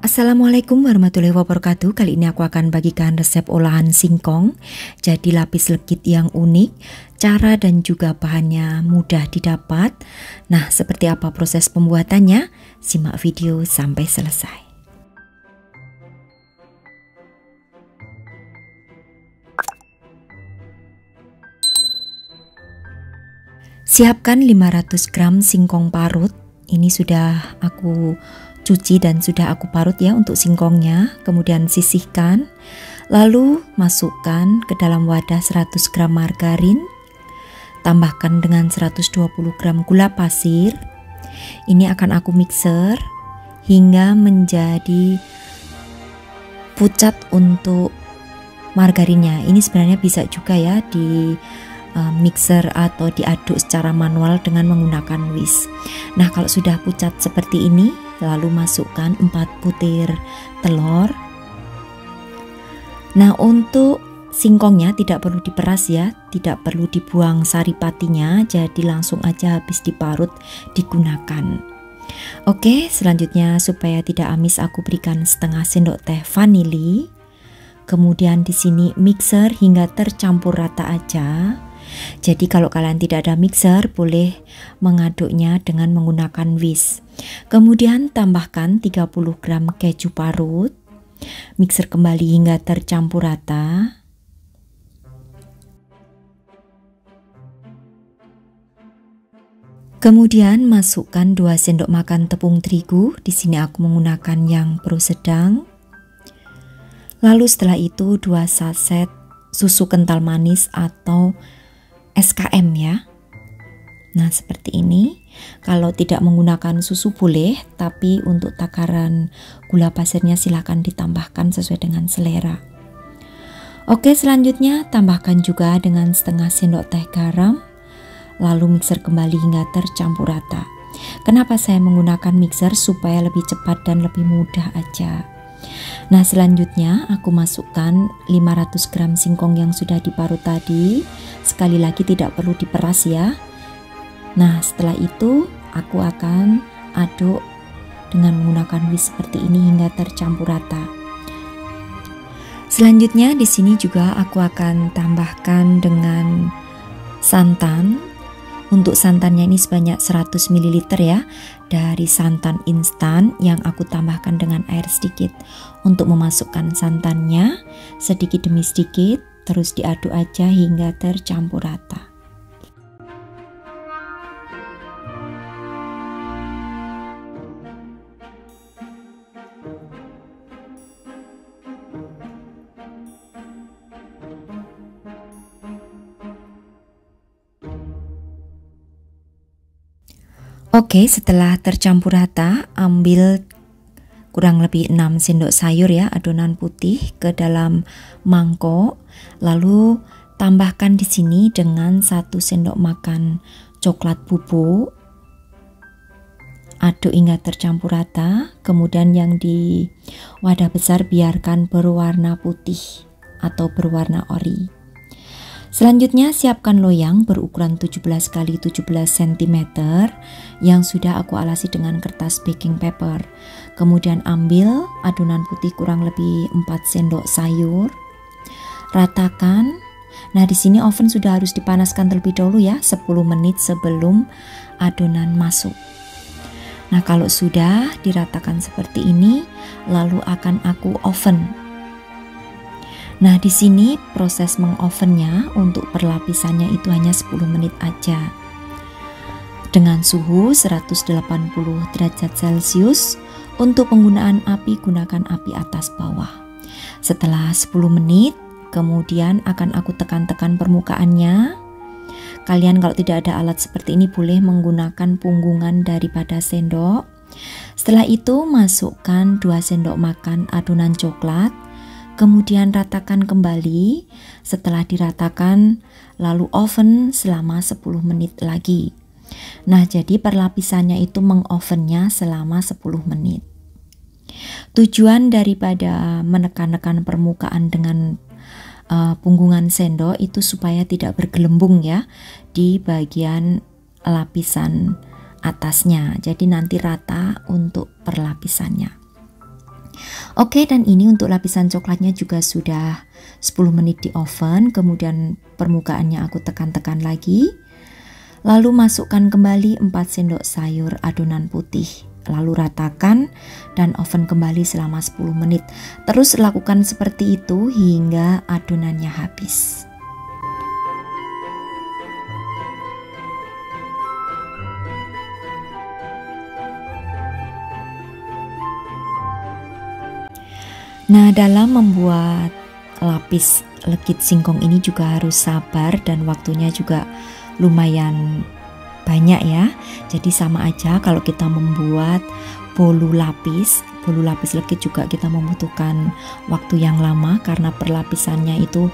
Assalamualaikum warahmatullahi wabarakatuh. Kali ini aku akan bagikan resep olahan singkong jadi lapis legit yang unik. Cara dan juga bahannya mudah didapat. Nah, seperti apa proses pembuatannya? Simak video sampai selesai. Siapkan 500 gram singkong parut. Ini sudah aku cuci dan sudah aku parut ya untuk singkongnya. Kemudian sisihkan, lalu masukkan ke dalam wadah 100 gram margarin, tambahkan dengan 120 gram gula pasir. Ini akan aku mixer hingga menjadi pucat untuk margarinnya. Ini sebenarnya bisa juga ya di mixer atau diaduk secara manual dengan menggunakan whisk. Nah, kalau sudah pucat seperti ini, lalu masukkan 4 butir telur. Nah, untuk singkongnya tidak perlu diperas ya, tidak perlu dibuang saripatinya, jadi langsung aja habis diparut digunakan. Oke, selanjutnya supaya tidak amis aku berikan setengah sendok teh vanili. Kemudian di sini mixer hingga tercampur rata aja. Jadi kalau kalian tidak ada mixer, boleh mengaduknya dengan menggunakan whisk. Kemudian tambahkan 30 gram keju parut. Mixer kembali hingga tercampur rata. Kemudian masukkan 2 sendok makan tepung terigu. Di sini aku menggunakan yang pro sedang. Lalu setelah itu 2 saset susu kental manis atau SKM ya. Nah, seperti ini. Kalau tidak menggunakan susu boleh, tapi untuk takaran gula pasirnya silahkan ditambahkan sesuai dengan selera. Oke, selanjutnya tambahkan juga dengan setengah sendok teh garam, lalu mixer kembali hingga tercampur rata. Kenapa saya menggunakan mixer? Supaya lebih cepat dan lebih mudah aja. Nah, selanjutnya aku masukkan 500 gram singkong yang sudah diparut tadi. Sekali lagi tidak perlu diperas ya. Nah, setelah itu aku akan aduk dengan menggunakan whisk seperti ini hingga tercampur rata. Selanjutnya di sini juga aku akan tambahkan dengan santan. Untuk santannya ini sebanyak 100 ml ya, dari santan instan yang aku tambahkan dengan air sedikit. Untuk memasukkan santannya sedikit demi sedikit, terus diaduk aja hingga tercampur rata. Oke, setelah tercampur rata, ambil kurang lebih 6 sendok sayur ya, adonan putih ke dalam mangkok. Lalu tambahkan di sini dengan 1 sendok makan coklat bubuk. Aduk hingga tercampur rata. Kemudian yang di wadah besar biarkan berwarna putih atau berwarna ori. Selanjutnya siapkan loyang berukuran 17 x 17 cm yang sudah aku alasi dengan kertas baking paper. Kemudian ambil adonan putih kurang lebih 4 sendok sayur. Ratakan. Nah, di sini oven sudah harus dipanaskan terlebih dahulu ya, 10 menit sebelum adonan masuk. Nah, kalau sudah diratakan seperti ini, lalu akan aku oven. Nah, di sini proses mengovennya untuk perlapisannya itu hanya 10 menit aja. Dengan suhu 180 derajat Celcius. Untuk penggunaan api, gunakan api atas bawah. Setelah 10 menit, kemudian akan aku tekan-tekan permukaannya. Kalian kalau tidak ada alat seperti ini boleh menggunakan punggungan daripada sendok. Setelah itu masukkan 2 sendok makan adonan coklat. Kemudian ratakan kembali. Setelah diratakan, lalu oven selama 10 menit lagi. Nah, jadi perlapisannya itu mengovennya selama 10 menit. Tujuan daripada menekan-nekan permukaan dengan punggungan sendok itu supaya tidak bergelembung ya di bagian lapisan atasnya. Jadi nanti rata untuk perlapisannya. Oke, dan ini untuk lapisan coklatnya juga sudah 10 menit di oven. Kemudian permukaannya aku tekan-tekan lagi. Lalu masukkan kembali 4 sendok sayur adonan putih. Lalu ratakan dan oven kembali selama 10 menit. Terus lakukan seperti itu hingga adonannya habis. Nah, dalam membuat lapis legit singkong ini juga harus sabar dan waktunya juga lumayan banyak ya. Jadi sama aja kalau kita membuat bolu lapis legit juga kita membutuhkan waktu yang lama karena perlapisannya itu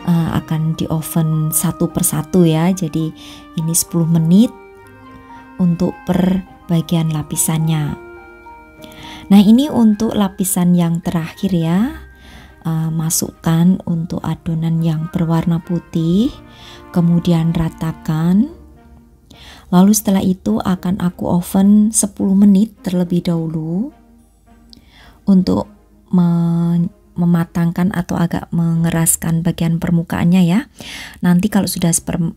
akan di oven satu persatu ya. Jadi ini 10 menit untuk per bagian lapisannya. Nah, ini untuk lapisan yang terakhir ya. Masukkan untuk adonan yang berwarna putih, kemudian ratakan. Lalu setelah itu akan aku oven 10 menit terlebih dahulu untuk mematangkan atau agak mengeraskan bagian permukaannya ya. Nanti kalau sudah 10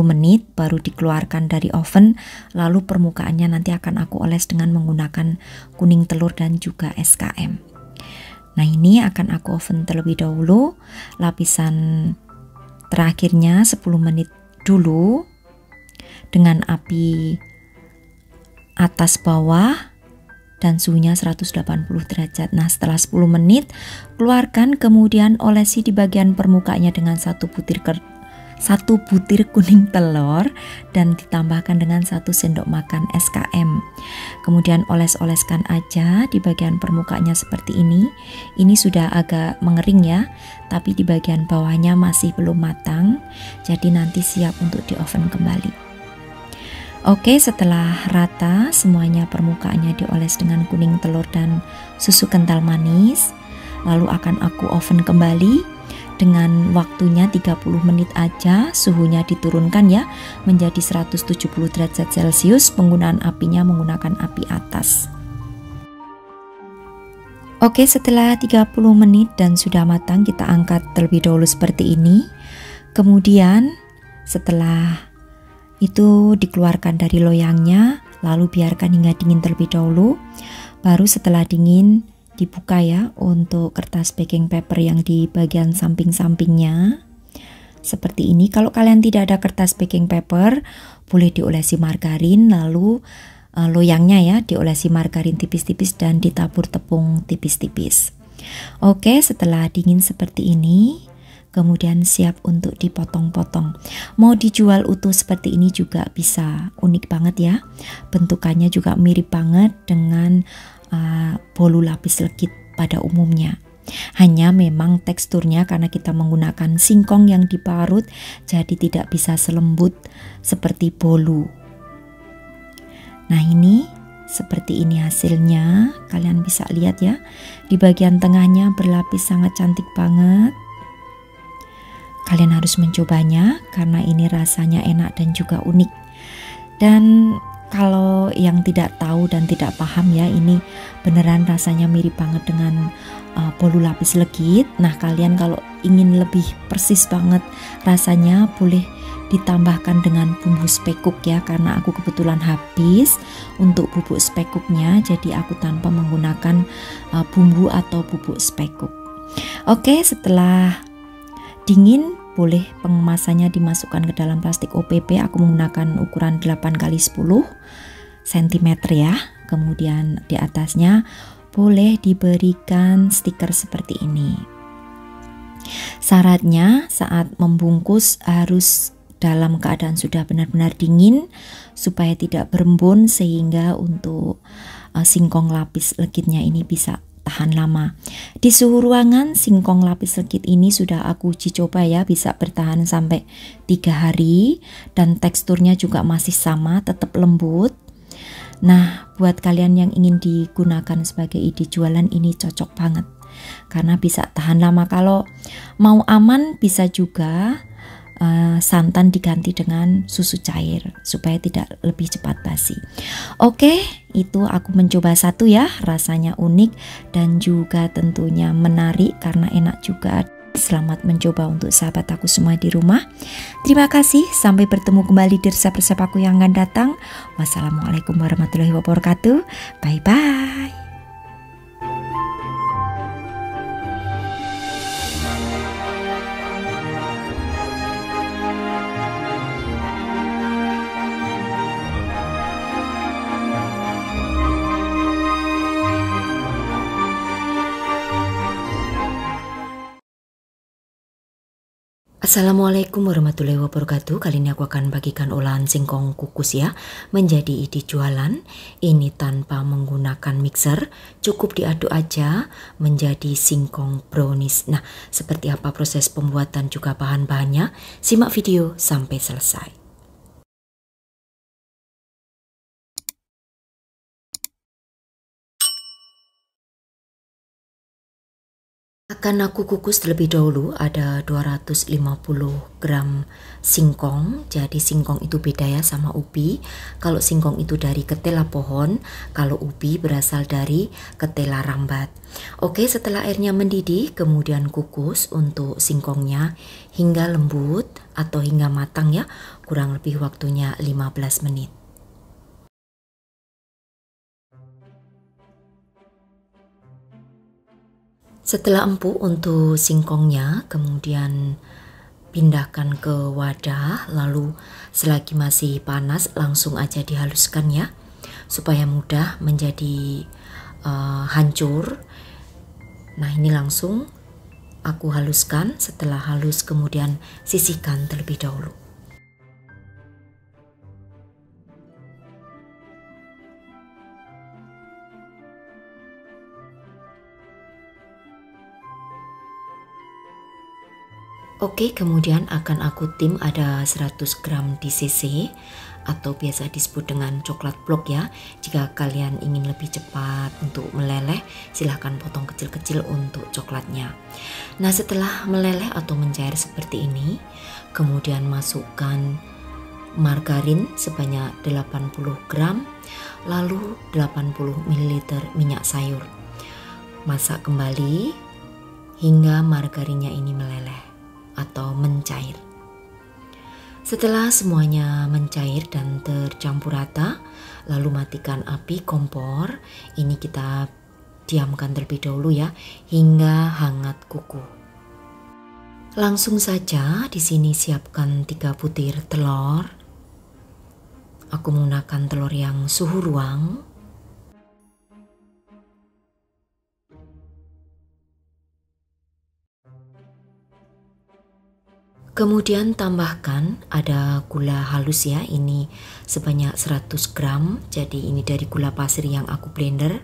menit baru dikeluarkan dari oven, lalu permukaannya nanti akan aku oles dengan menggunakan kuning telur dan juga SKM. Nah, ini akan aku oven terlebih dahulu, lapisan terakhirnya 10 menit dulu dengan api atas bawah dan suhunya 180 derajat. Nah, setelah 10 menit keluarkan, kemudian olesi di bagian permukaannya dengan satu butir kuning telur dan ditambahkan dengan 1 sendok makan SKM. Kemudian oles-oleskan aja di bagian permukaannya seperti ini. Ini sudah agak mengering ya, tapi di bagian bawahnya masih belum matang. Jadi nanti siap untuk di oven kembali. Oke, setelah rata semuanya permukaannya dioles dengan kuning telur dan susu kental manis, lalu akan aku oven kembali dengan waktunya 30 menit aja. Suhunya diturunkan ya menjadi 170 derajat Celcius. Penggunaan apinya menggunakan api atas. Oke, setelah 30 menit dan sudah matang, kita angkat terlebih dahulu seperti ini. Kemudian setelah itu dikeluarkan dari loyangnya, lalu biarkan hingga dingin terlebih dahulu. Baru setelah dingin dibuka ya untuk kertas baking paper yang di bagian samping-sampingnya seperti ini. Kalau kalian tidak ada kertas baking paper, boleh diolesi margarin, lalu loyangnya ya diolesi margarin tipis-tipis dan ditabur tepung tipis-tipis. Oke, setelah dingin seperti ini, kemudian siap untuk dipotong-potong. Mau dijual utuh seperti ini juga bisa, unik banget ya. Bentukannya juga mirip banget dengan bolu lapis legit pada umumnya. Hanya memang teksturnya karena kita menggunakan singkong yang diparut, jadi tidak bisa selembut seperti bolu. Nah, ini seperti ini hasilnya. Kalian bisa lihat ya, di bagian tengahnya berlapis sangat cantik banget. Kalian harus mencobanya karena ini rasanya enak dan juga unik. Dan kalau yang tidak tahu dan tidak paham ya, ini beneran rasanya mirip banget dengan bolu lapis legit. Nah, kalian kalau ingin lebih persis banget rasanya, boleh ditambahkan dengan bumbu spekuk ya, karena aku kebetulan habis untuk bubuk spekuknya, jadi aku tanpa menggunakan bumbu atau bubuk spekuk. Oke, setelah dingin boleh pengemasannya dimasukkan ke dalam plastik OPP. Aku menggunakan ukuran 8x10 cm ya. Kemudian di atasnya boleh diberikan stiker seperti ini. Syaratnya saat membungkus harus dalam keadaan sudah benar-benar dingin supaya tidak berembun, sehingga untuk singkong lapis legitnya ini bisa tahan lama. Di suhu ruangan singkong lapis legit ini sudah aku uji coba ya, bisa bertahan sampai 3 hari dan teksturnya juga masih sama, tetap lembut. Nah, buat kalian yang ingin digunakan sebagai ide jualan, ini cocok banget karena bisa tahan lama. Kalau mau aman bisa juga santan diganti dengan susu cair supaya tidak lebih cepat basi. Oke, itu aku mencoba satu ya, rasanya unik dan juga tentunya menarik karena enak juga. Selamat mencoba untuk sahabat aku semua di rumah. Terima kasih, sampai bertemu kembali di resep-resep aku yang akan datang. Wassalamualaikum warahmatullahi wabarakatuh. Bye-bye. Assalamualaikum warahmatullahi wabarakatuh. Kali ini aku akan bagikan olahan singkong kukus ya, menjadi ide jualan. Ini tanpa menggunakan mixer, cukup diaduk aja menjadi singkong brownies. Nah, seperti apa proses pembuatan juga bahan-bahannya? Simak video sampai selesai. Akan aku kukus terlebih dahulu, ada 250 gram singkong. Jadi singkong itu beda ya sama ubi. Kalau singkong itu dari ketela pohon, kalau ubi berasal dari ketela rambat. Oke, setelah airnya mendidih, kemudian kukus untuk singkongnya hingga lembut atau hingga matang ya. Kurang lebih waktunya 15 menit. Setelah empuk untuk singkongnya, kemudian pindahkan ke wadah, lalu selagi masih panas langsung aja dihaluskan ya, supaya mudah menjadi hancur. Nah, ini langsung aku haluskan. Setelah halus kemudian sisihkan terlebih dahulu. Oke, kemudian akan aku tim ada 100 gram DCC atau biasa disebut dengan coklat blok ya. Jika kalian ingin lebih cepat untuk meleleh, silahkan potong kecil-kecil untuk coklatnya. Nah, setelah meleleh atau mencair seperti ini, kemudian masukkan margarin sebanyak 80 gram, lalu 80 ml minyak sayur. Masak kembali hingga margarinnya ini meleleh atau mencair. Setelah semuanya mencair dan tercampur rata, lalu matikan api kompor. Ini kita diamkan terlebih dahulu ya, hingga hangat kuku. Langsung saja di sini siapkan 3 butir telur. Aku menggunakan telur yang suhu ruang. Kemudian tambahkan ada gula halus ya, ini sebanyak 100 gram, jadi ini dari gula pasir yang aku blender.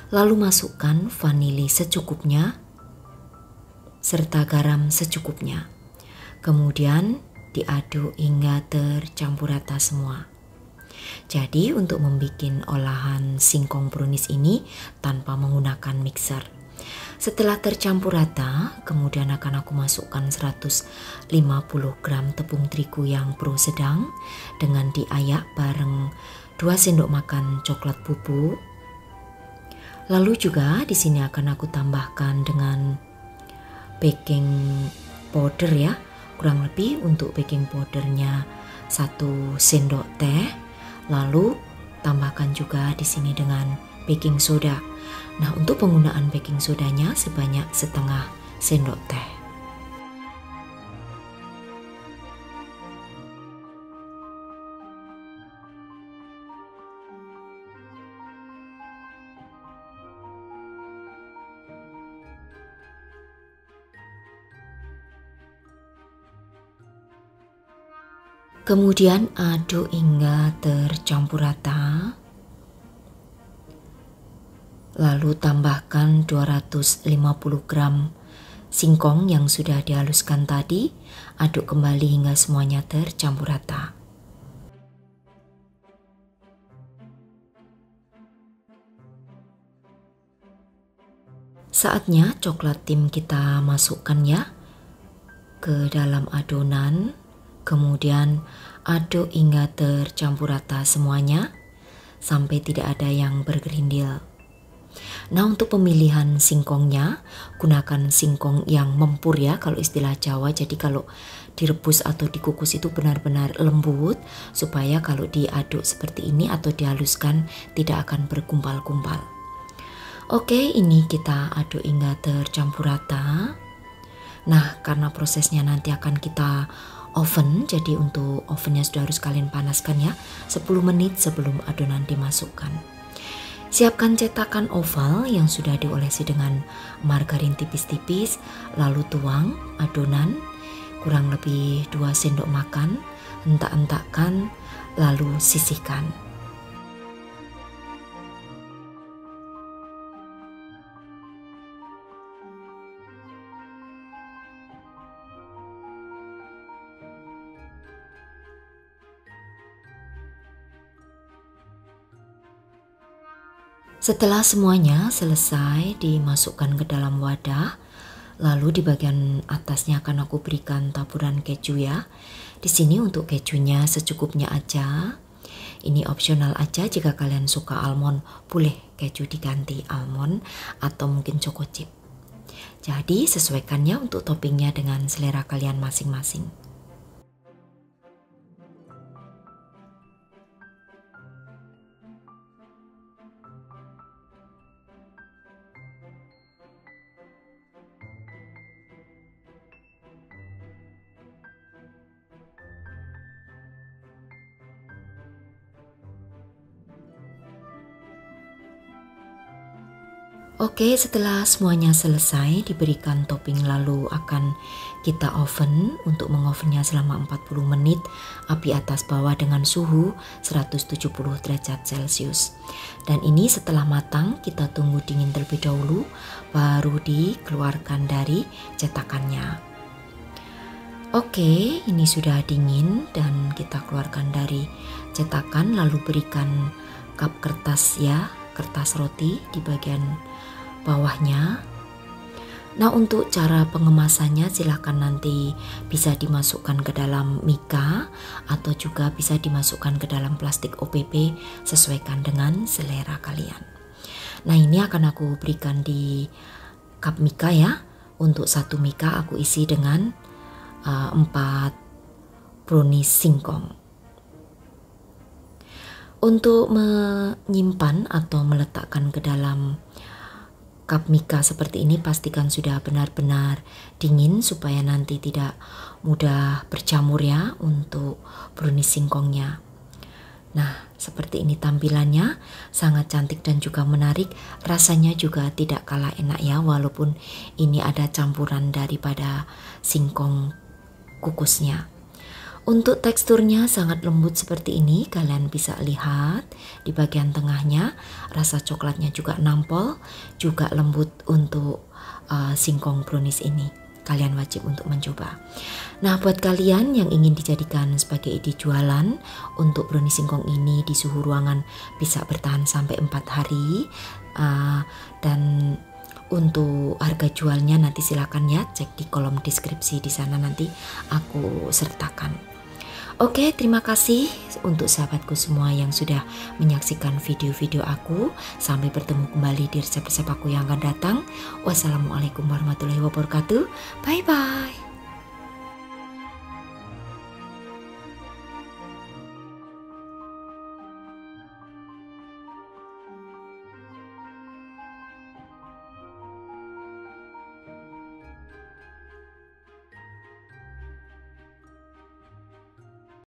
Lalu masukkan vanili secukupnya, serta garam secukupnya. Kemudian diaduk hingga tercampur rata semua. Jadi untuk membuat olahan singkong brownies ini tanpa menggunakan mixer. Setelah tercampur rata, kemudian akan aku masukkan 150 gram tepung terigu yang pro sedang dengan diayak bareng 2 sendok makan coklat bubuk. Lalu juga di sini akan aku tambahkan dengan baking powder ya. Kurang lebih untuk baking powdernya 1 sendok teh. Lalu tambahkan juga di sini dengan baking soda. Nah, untuk penggunaan baking sodanya sebanyak setengah sendok teh. Kemudian aduk hingga tercampur rata. Lalu tambahkan 250 gram singkong yang sudah dihaluskan tadi. Aduk kembali hingga semuanya tercampur rata. Saatnya coklat tim kita masukkan ya ke dalam adonan. Kemudian aduk hingga tercampur rata semuanya sampai tidak ada yang bergerindil. Nah, untuk pemilihan singkongnya, gunakan singkong yang mempur ya kalau istilah Jawa. Jadi kalau direbus atau dikukus itu benar-benar lembut, supaya kalau diaduk seperti ini atau dihaluskan tidak akan bergumpal-gumpal. Oke, ini kita aduk hingga tercampur rata. Nah, karena prosesnya nanti akan kita oven, jadi untuk ovennya sudah harus kalian panaskan ya, 10 menit sebelum adonan dimasukkan. Siapkan cetakan oval yang sudah diolesi dengan margarin tipis-tipis, lalu tuang adonan kurang lebih 2 sendok makan, hentak-hentakkan, lalu sisihkan. Setelah semuanya selesai dimasukkan ke dalam wadah, lalu di bagian atasnya akan aku berikan taburan keju ya. Di sini untuk kejunya secukupnya aja. Ini opsional aja, jika kalian suka almond boleh keju diganti almond atau mungkin choco chip. Jadi sesuaikannya untuk toppingnya dengan selera kalian masing-masing. Oke, setelah semuanya selesai diberikan topping, lalu akan kita oven. Untuk mengovennya selama 40 menit, api atas bawah dengan suhu 170 derajat Celcius. Dan ini setelah matang kita tunggu dingin terlebih dahulu, baru dikeluarkan dari cetakannya. Oke, ini sudah dingin dan kita keluarkan dari cetakan, lalu berikan kap kertas ya, kertas roti di bagian bawahnya. Nah, untuk cara pengemasannya silahkan nanti bisa dimasukkan ke dalam mika atau juga bisa dimasukkan ke dalam plastik OPP, sesuaikan dengan selera kalian. Nah, ini akan aku berikan di cup mika ya. Untuk satu mika aku isi dengan 4 brownies singkong. Untuk menyimpan atau meletakkan ke dalam cup mika seperti ini, pastikan sudah benar-benar dingin supaya nanti tidak mudah berjamur ya untuk brownies singkongnya. Nah, seperti ini tampilannya, sangat cantik dan juga menarik. Rasanya juga tidak kalah enak ya, walaupun ini ada campuran daripada singkong kukusnya. Untuk teksturnya sangat lembut seperti ini, kalian bisa lihat di bagian tengahnya, rasa coklatnya juga nampol, juga lembut untuk singkong brownies ini. Kalian wajib untuk mencoba. Nah, buat kalian yang ingin dijadikan sebagai ide jualan, untuk brownies singkong ini di suhu ruangan bisa bertahan sampai 4 hari. Dan untuk harga jualnya nanti silakan ya cek di kolom deskripsi, di sana nanti aku sertakan. Oke, terima kasih untuk sahabatku semua yang sudah menyaksikan video-video aku. Sampai bertemu kembali di resep-resep aku yang akan datang. Wassalamualaikum warahmatullahi wabarakatuh. Bye-bye.